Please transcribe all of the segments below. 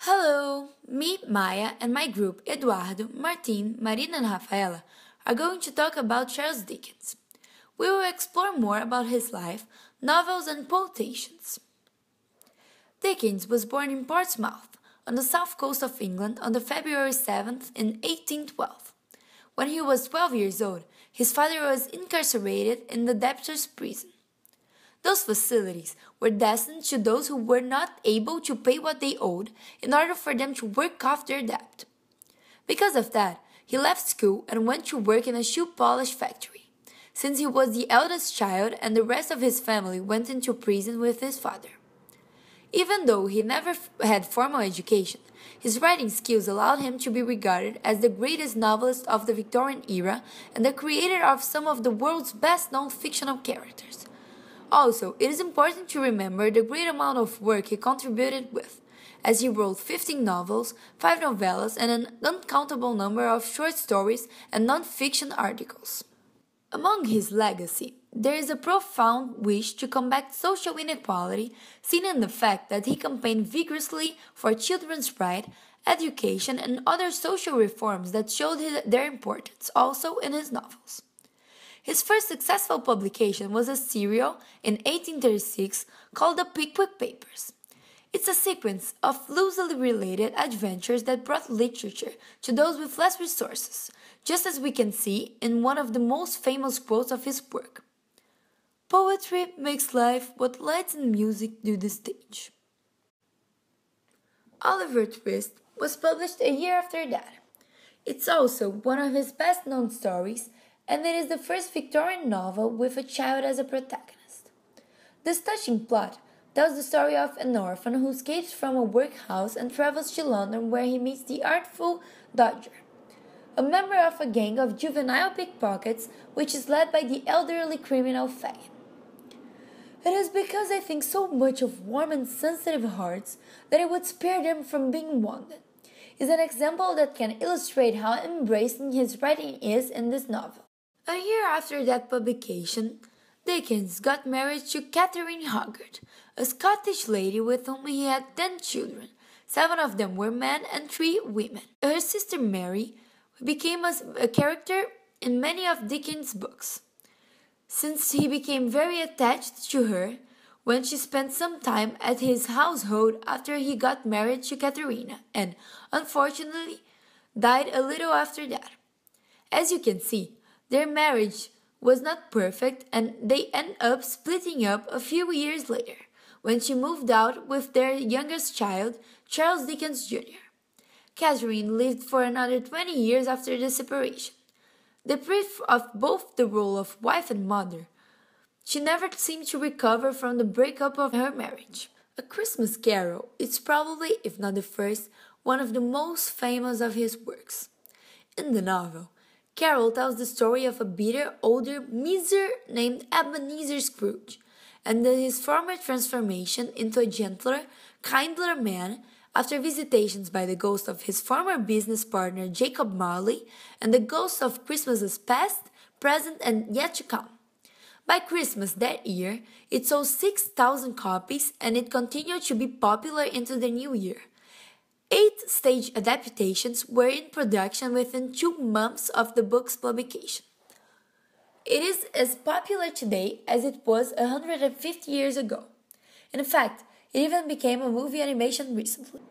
Hello! Me, Maya, and my group, Eduardo, Martin, Marina, and Rafaela, are going to talk about Charles Dickens. We will explore more about his life, novels, and quotations. Dickens was born in Portsmouth, on the south coast of England, on the February 7th in 1812. When he was 12 years old, his father was incarcerated in the debtors' prison. Those facilities were destined to those who were not able to pay what they owed in order for them to work off their debt. Because of that, he left school and went to work in a shoe polish factory, since he was the eldest child and the rest of his family went into prison with his father. Even though he never had formal education, his writing skills allowed him to be regarded as the greatest novelist of the Victorian era and the creator of some of the world's best-known fictional characters. Also, it is important to remember the great amount of work he contributed with, as he wrote 15 novels, 5 novellas, and an uncountable number of short stories and non-fiction articles. Among his legacy, there is a profound wish to combat social inequality, seen in the fact that he campaigned vigorously for children's rights, education, and other social reforms that showed their importance also in his novels. His first successful publication was a serial in 1836 called The Pickwick Papers. It's a sequence of loosely related adventures that brought literature to those with less resources, just as we can see in one of the most famous quotes of his work. Poetry makes life what lights and music do the stage. Oliver Twist was published a year after that. It's also one of his best-known stories, and it is the first Victorian novel with a child as a protagonist. This touching plot tells the story of an orphan who escapes from a workhouse and travels to London where he meets the artful Dodger, a member of a gang of juvenile pickpockets which is led by the elderly criminal Fagin. It is because I think so much of warm and sensitive hearts that I would spare them from being wounded. Is an example that can illustrate how embracing his writing is in this novel. A year after that publication, Dickens got married to Catherine Hogarth, a Scottish lady with whom he had 10 children. 7 of them were men and 3 women. Her sister Mary became a character in many of Dickens' books, since he became very attached to her when she spent some time at his household after he got married to Katharina and, unfortunately, died a little after that. As you can see, their marriage was not perfect and they end up splitting up a few years later, when she moved out with their youngest child, Charles Dickens Jr. Catherine lived for another 20 years after the separation. Deprived of both the role of wife and mother, she never seemed to recover from the breakup of her marriage. A Christmas Carol is probably, if not the first, one of the most famous of his works. In the novel, Carol tells the story of a bitter, older miser named Ebenezer Scrooge, and his former transformation into a gentler, kindler man after visitations by the ghost of his former business partner Jacob Marley and the ghosts of Christmases past, present, and yet to come. By Christmas that year, it sold 6,000 copies and it continued to be popular into the new year. 8 stage adaptations were in production within 2 months of the book's publication. It is as popular today as it was 150 years ago. In fact, it even became a movie animation recently.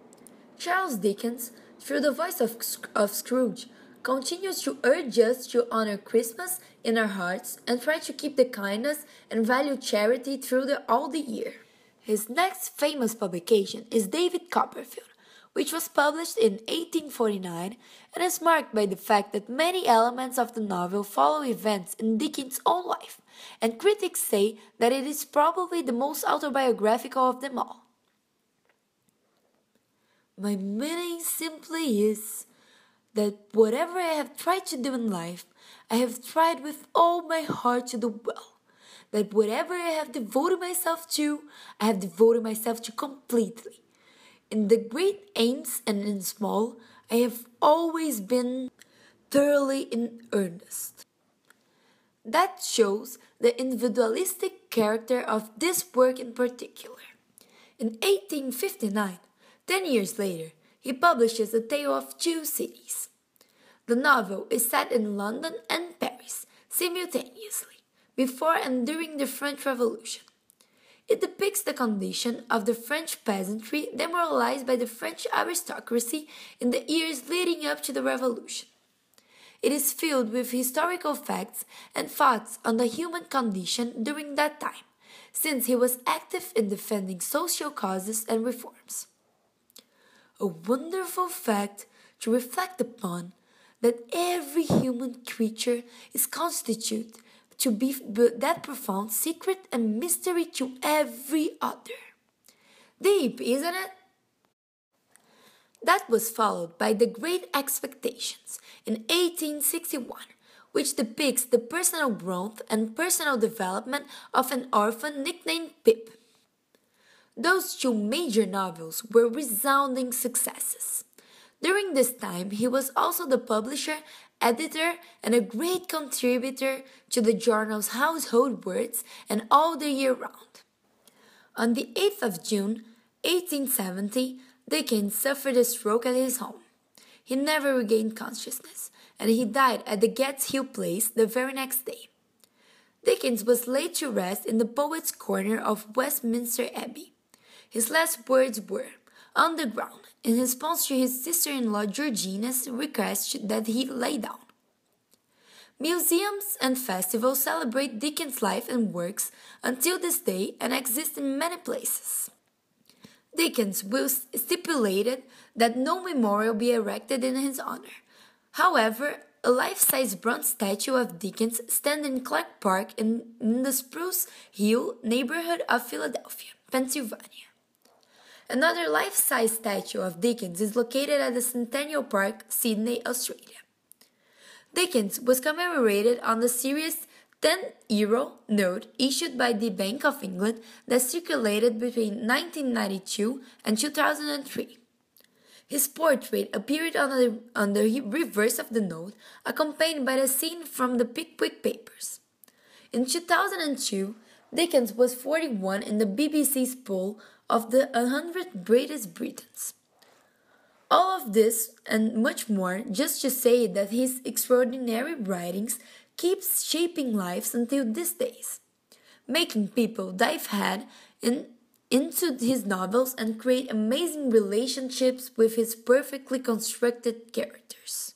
Charles Dickens, through the voice of Scrooge, continues to urge us to honor Christmas in our hearts and try to keep the kindness and value charity through all the year. His next famous publication is David Copperfield, which was published in 1849 and is marked by the fact that many elements of the novel follow events in Dickens' own life, and critics say that it is probably the most autobiographical of them all. My meaning simply is that whatever I have tried to do in life, I have tried with all my heart to do well. That whatever I have devoted myself to, I have devoted myself to completely. In the great aims and in small, I have always been thoroughly in earnest. That shows the individualistic character of this work in particular. In 1859, 10 years later, he publishes A Tale of Two Cities. The novel is set in London and Paris simultaneously, before and during the French Revolution. It depicts the condition of the French peasantry demoralized by the French aristocracy in the years leading up to the Revolution. It is filled with historical facts and thoughts on the human condition during that time, since he was active in defending social causes and reforms. A wonderful fact to reflect upon that every human creature is constituted to be that profound secret and mystery to every other. Deep, isn't it? That was followed by The Great Expectations in 1861, which depicts the personal growth and personal development of an orphan nicknamed Pip. Those two major novels were resounding successes. During this time, he was also the publisher, editor, and a great contributor to the journals Household Words and All the Year Round. On the 8th of June, 1870, Dickens suffered a stroke at his home. He never regained consciousness, and he died at the Getz Hill Place the very next day. Dickens was laid to rest in the Poets' Corner of Westminster Abbey. His last words were, on the ground, in response to his sister-in-law Georgina's request that he lay down. Museums and festivals celebrate Dickens' life and works until this day and exist in many places. Dickens will stipulated that no memorial be erected in his honor. However, a life-size bronze statue of Dickens stands in Clark Park in the Spruce Hill neighborhood of Philadelphia, Pennsylvania. Another life-size statue of Dickens is located at the Centennial Park, Sydney, Australia. Dickens was commemorated on the series €10 note issued by the Bank of England that circulated between 1992 and 2003. His portrait appeared on the reverse of the note, accompanied by the scene from the Pickwick Papers. In 2002, Dickens was 41 in the BBC's poll of the 100 Greatest Britons. All of this and much more just to say that his extraordinary writings keeps shaping lives until these days, making people dive head into his novels and create amazing relationships with his perfectly constructed characters.